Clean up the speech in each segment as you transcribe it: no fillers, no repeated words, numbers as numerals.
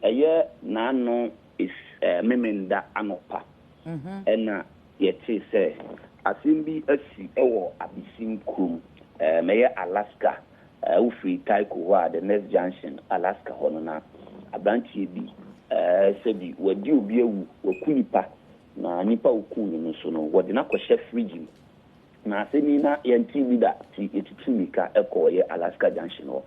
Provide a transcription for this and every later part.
eye na no is memenda anopa ena yeti say asimbi asi ewo abisim krum meye Alaska ufri taiko wa the next junction Alaska hono na abrantie bi sebi wadi obi ewu wakunipa na nipa okunu no so no wodi na kwhye fridge na asemi na yenti bi da ti etitumika ekoye Alaska junction ho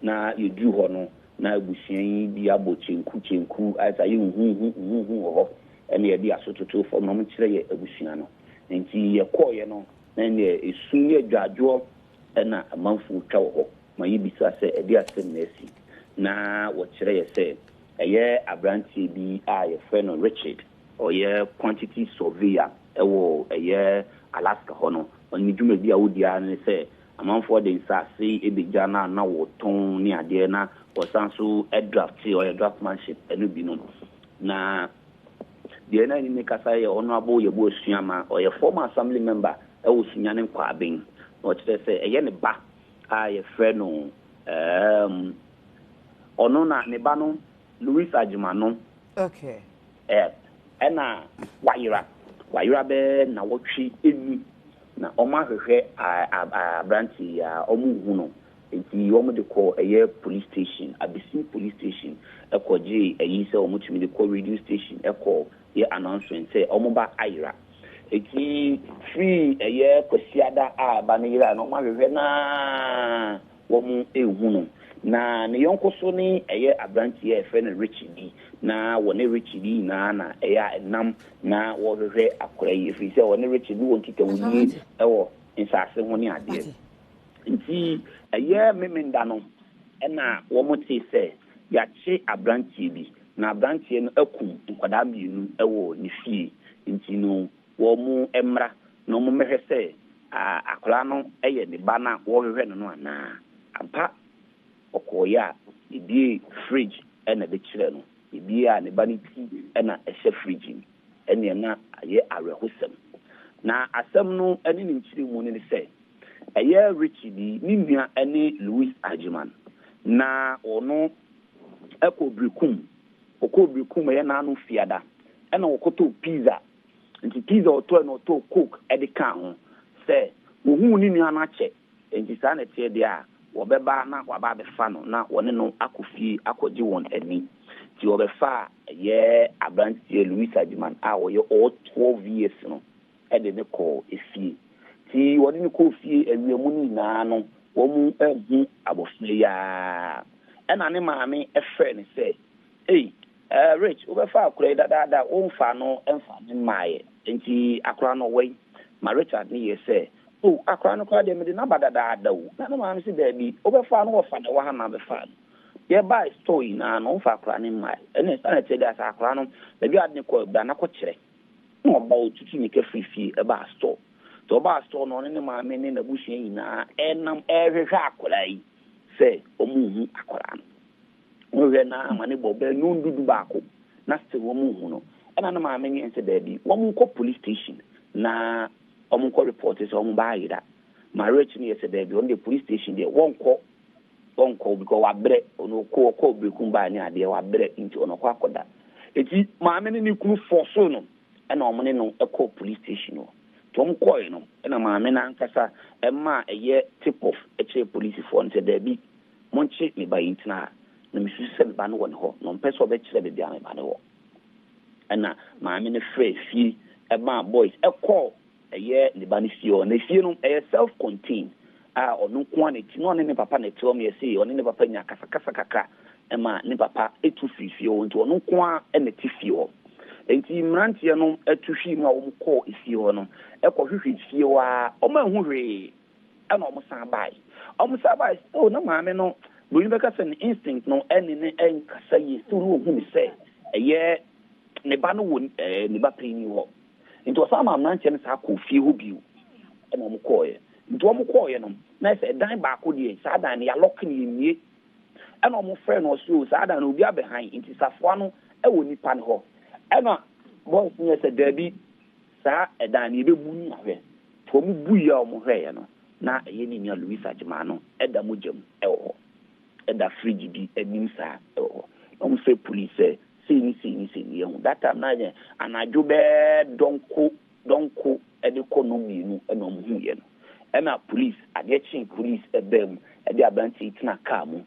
na yedu ho no na abusuan bi abochenku asa ye hu ho ene ye di asototo fo no mkire ye abusuan no nti ye koye no na ne esun ye dwadwo na amanfu twa ho ma yibisa se edi asem na esi na wo kire ye se eye abrantie bi a ye friend no Richard or ye quantity surveyor ewo eye Alaska hono oni dwuma bi a wodi an se amanfo de nsase ebegya na wo ton ni ade na wosanso draft or draftmanship enu bi no na de na ni kasa ye honorable ye bo suama or ye former assembly member ewo sunyane kwa aben no kire se eye ne ba a ye frɛ no ono na ne ba no Louis Ajimano okay ena wayira be na wotwi enu na oma hwehwe abranti ya omuhu no enti omo de call eye police station Abisim police station ekoje eyi se omo tumi de call radio station eko ye announcement say omo ba ayira enti free eye kwasiada ba na yira na omo hwehwe na womu ehu no na ne yonko so ni eye abranti ye friend Richard D na wone Richard D na eya enam na wo hwehwe akora yi fi se wone Richard D won kika wudi ewo insase ho ni ade nti eye memenda no na wo moti se ya che abranti bi na abranti no akum nkwada mienu ewo ni fie nti no wo mu emra no mu mehwe se akora no eye ne ba na wo hwehwe no ana ampa okoya ibi fridge ena de kire no ibi a ne ba ni ti ena ehye fridge ena na aye arehosem na asem no eni ni nkire mu ne se eye Richard ni nua ene Louis Ajiman na ono ekobrikum eye na anu fiada ena okoto pizza nti pizza oto na oto coke edika ho se ohu ni nua na che nti sa na tie dia wobeba na waba be fa no na wone no akofie akogi won ani ti obefa ye abrantie Louis Ajiman a wo ye all 12 years no de ne ko efie ti wone ne ko fie awiemu ni na no wo mu ehu abofie ya ena ne maame efe ne se Rich obefa akura dada wo mfa no emfa ne maaye nti akura no wei ma Richard ni ye se akwa no kwa de me de na badada adawu na ma am si da bi obefa no wo fa na wa ha na be fa ye buy story na no fa akwa ne mai ene sana che da sa akwa no da bi adne ko da na ko kire no ba otutu ni ka fifi e ba store to ba store no ne ma me ne na buhia yi na enam ehwehwe akwa yi se omuhu akwa no no we na amane bo be no ndudu ba ko na se wo muhu no ena na ma me ni ense da bi wo mu ko police station na omunko report is omun ba yida marriage ni yesterday on the police station there won call because wa bre ono ko brekum ba ni ade wa bre nti ono kwa koda eti maame ni kunu force no na omune no e police station no to om call no na maame na nkasa e ma eye tip off e che police for nti there bi monche me ba intina na mi su se ba no won ho no mpeso be kire be dia me ba no na maame ni free fie e ma boys e call eye ne ba ne fie na fie no self contained onu kwa ne ti no ne papa ne tell me say onu ne papa nya kasa kakra ma ne papa etu fie o nti onu kwa ne ti fie o enti mrantie no etu hwi ma wo ko fie o no hwehwe fie wa o ma hu hwe na o mo san bai o na maame no bo yin beka say instinct no ne kasa yi suru hu ni say eye ne ba no won ne ba pini ho nti osama mrantie ne sa ko fie ho biu na mo koye nti mo koye no na se dan ba ko die sa dan ya lock ni nie na mo frɛ no so sa dan obi abehan nti safoa no wo nipa ne ho na boys ne se dabi sa dan ni be bu ni ahwe to mo bu ya mo hwɛ no na eye ni nia Louis Ajiman no da mo jam wo ho da fridge bi anim sa wo ho mo free police see that time na ye anajo be donko economy no enom hu ye no na police ade chin police ebem ade abanti tina car mu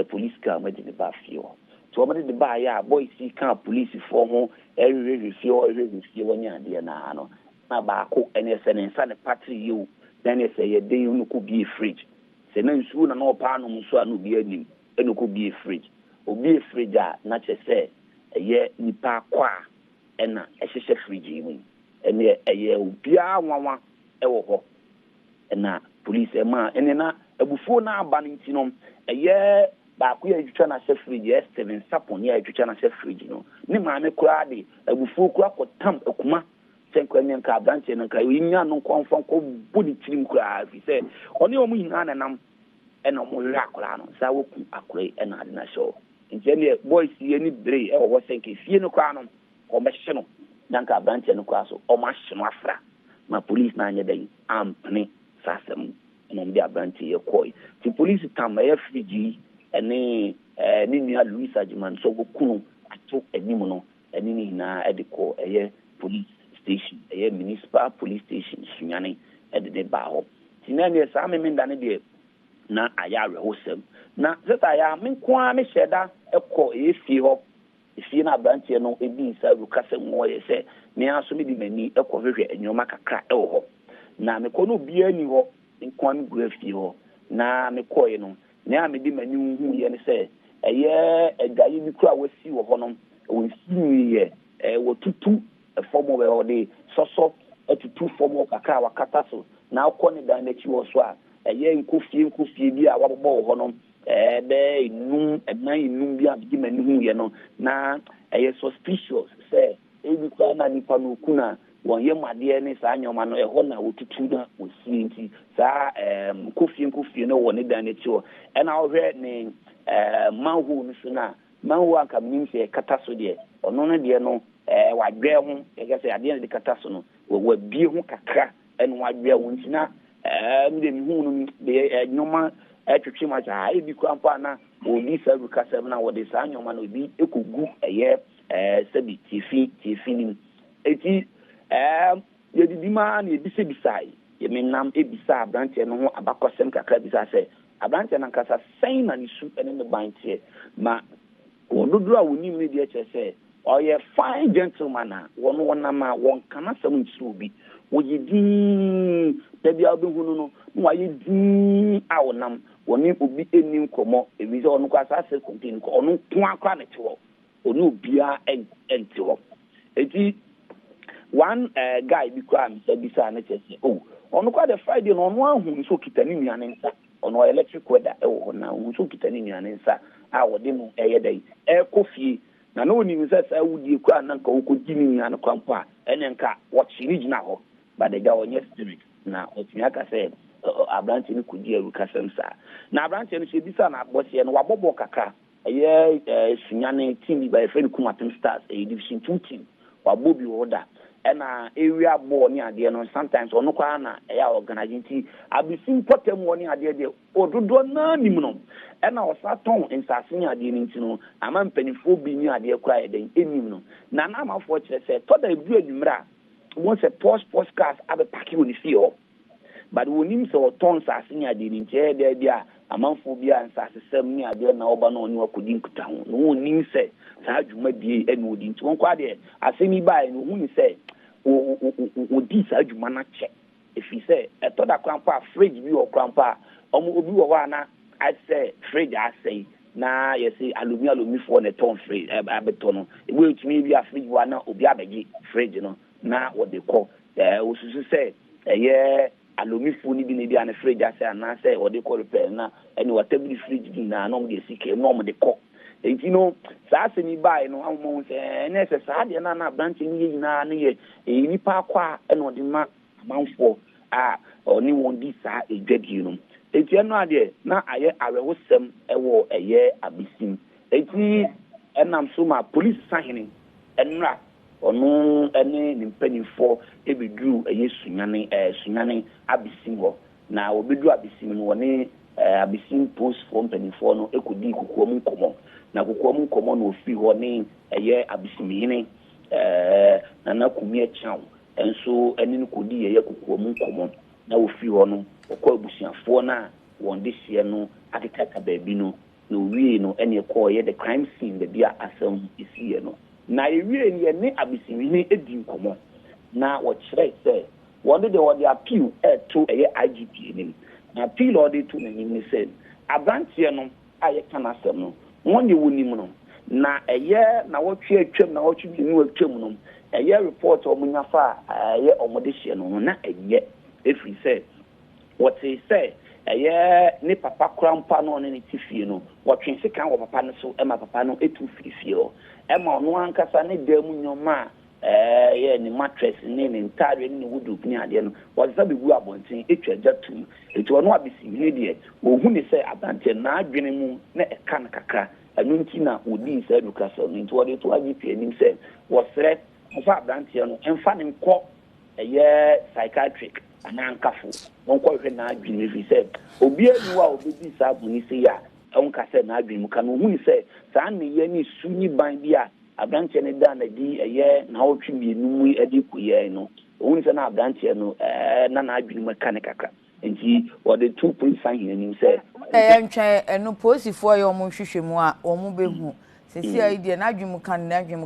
police car ma de ba fio so ma de ba ya boy see kan police for ho every fio woni ade na no na ba ko ene se ne nsa ne party you then you say ye dey no ko be fridge se na nsu na no pa no nsu anu bi anim eno ko be fridge obi fridge a na che se ye nipa kwa ena ehye fridge mu ene eye obi a wanwa ewo ho na police ema ene na abufuo na aba nti no eye ba ko ye twitwa na se fridge ye 7 sapon ye twitwa na se fridge no ni maame kura de abufuo kura ko tam akuma senko nyen ka branche no ka yinya no konfon ko bodi tirim kura fi se oni o mu hina na nam ena mo hwe akora no sa woku akora ena ade na show nti ne boys ye ni bre e wo senke fie no kura no o mehye no dan ka branche no kura so o ma hye no afra ma police na anya dai ampne sasem ena ndi abranche ye koi ti police tam ye fiji ene ni nua Louis Ajiman so goku ato anim no eni ni na ediko eye police station eye municipal police station sunyane edede ba ho tinane sa me ndane de na ayare hosem na zeta ya me kwa me sheda ekọ efie ho efie na branche no ebi sa rukase mo ye se me aso me di mani ekọ hwehwe enyoma kakra ewo ho na me ko no bia ni ho nkwa me gu efie ho na me ko ye no na me di mani hu ye ne se eye egayi bi kura wasi wo ho no wo si ye wo tutu formo we ode soso etutu formo kakra wakata so na akọ ne dan na chi wo so a eye nkofie bi a wabobọ ho no be inum bi a bi mani hu ye no na eye suspicious say ebi kwa na nipa no kuna won ye made ne sa anyoma no ho na wotutu na osi nti sa nkofie no won ne dan na chi wo na ohwe ne manhu no so na manhu aka mnim se kata so de ono no de no wadwe ho e say ade de kata so no wa bie ho kakra eno wadwe ho ntina mde mi hu no de nyoma atwetwe ma ja e bi kwa mpa na obi sa ruka sem na wode sa nyoma no bi ekogu eye sabi tifi nim eti ye di ma na ebise bisai ye menam ebisa abranche no ho abakosem kakra bisa se abranche na nkasa sen na ni su ene ne bantie ma wododro a wonim ne de eche se oye fine gentleman a wona ma won kana sam nsu obi woyidin tabi abehunu no wayidin awonam woni obi enim komo ebize onu kwa asase kontin ko onu tun akwa ne tiwo onu obia entiwo eti one guy bi kwa am bisa na chese onu kwa the Friday no onu ahu so kitani nuane nsa onu electric weather ewo na onu so kitani nuane nsa a wode mu eyedai ekofie na no ni nsa sa wudie kwa na nka wokogini nuane kwampa ene nka watch regional ho but the guy onye spirit na otumi aka say abranche ni kudi eruka semsa na abranche ni bisa na abose no wabobo kakra eye sunyane team by friend Kumatem Stars division 2 team wabobi order na area ball ni ade no sometimes ono kwa na eya organizing team abisim potem woni ade de ododo na nim no na osaton insase ni ade ni ntino ama mpanifo bi ni ade kura eden enim no na na amafo kire se to da ebu adwumra won se post cars abe paki woni fi ho but wonim se oton sase ni ade ni nche de dia amanfo bi ansase sem ni ade na oba na oni wakodi nkuta ho no wonim se sa adwuma die ene odi nti won kwa de asemi bai no hu ni se odi sa adwuma na che efi se eto da krampa fridge bi o krampa omo obi wo wa na I say fridge I say na you see alumi for the ton fridge abeton no we tumi bi a fridge wa na obi abegi fridge no na what they call osusu say ye alumi fu ni bi na bi an fridge I say na say what they call repair na any whatever fridge bi na no dey sike no mo dey call you know sa asemi bai no ammo say na say sa de na branch ni yina na ye nipa kwa e no de ma manfo a oni won di sa edwadi no eti eno ade na aye awehosem ewo eye abisim eti enam so ma police sahene enra onu ene nimpanifo ebeduru eye sunyane abisim ho na obedu abisim no woni abisim post for mpanifo no ekodi kukuom nkomo na kokoam komo no ofi ho ne eye abisimihine na kumi achaw enso eni no kodi eye kokoam komo na ofi ho no okọ abusiafo na won de hye no akekaka baabi no na owie no ene ekọ ye the crime scene de bia asem isiye no na ewie ne ne abisimihine edi komo na wo kire se wọ́n de wọ́n de appeal to eye IGP nim na appeal or de to na nim ne say abrantie no aye kan asem no wọ́n de wonim no na eye na wotwe atwam na wotwe binu atwam no eye report omunya fa eye omode hye no na eye efiri say what he say eye ne papa krampa no ne tifie no wotwe sika wo papa no so ema papa no etu fifie o ema ono ankasa ne damu nyoma ni mattress ni ntare ni wardrobe ni ade no wasa bebu abonten etwa jatum etu ono abisi ni de ohu ni se abante na adwene mu na eka na kakra anu nti na odi se education no nti wode to agipi anim se wosre ofa abante no emfa ne nkọ psychiatric anankafo wonko hwe na adwene fi se obi anu a obedi sa abuni se ya onka se na adwene mu ka no ohu ni se sa ne ye ni sunyi ban bia abranche ne da na di na otwe mienu edi kuye no ohun se na abranche no na adwini mekanikaka nti wode 2.5 hianim se ntwe eno posifo ye omo hwehwemu a omo behu sesi idea na adwini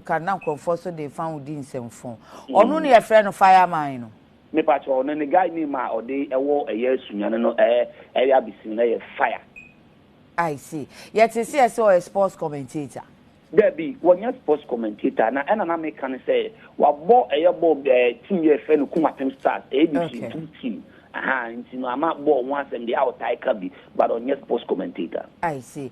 kan na nkrofo so de fan odi nsemfo ono ne ye frɛ no fireman no me pa cho no ne guy ni ma ode ewo sunyane no abisin na ye fire. I see. Yet see as a sports commentator. There be one year sports commentator na na make can say wa bo team ye fe no kuma Pem Stars ABC 2 team nti no ama bo one sem dey out I can be but on year sports commentator. I see.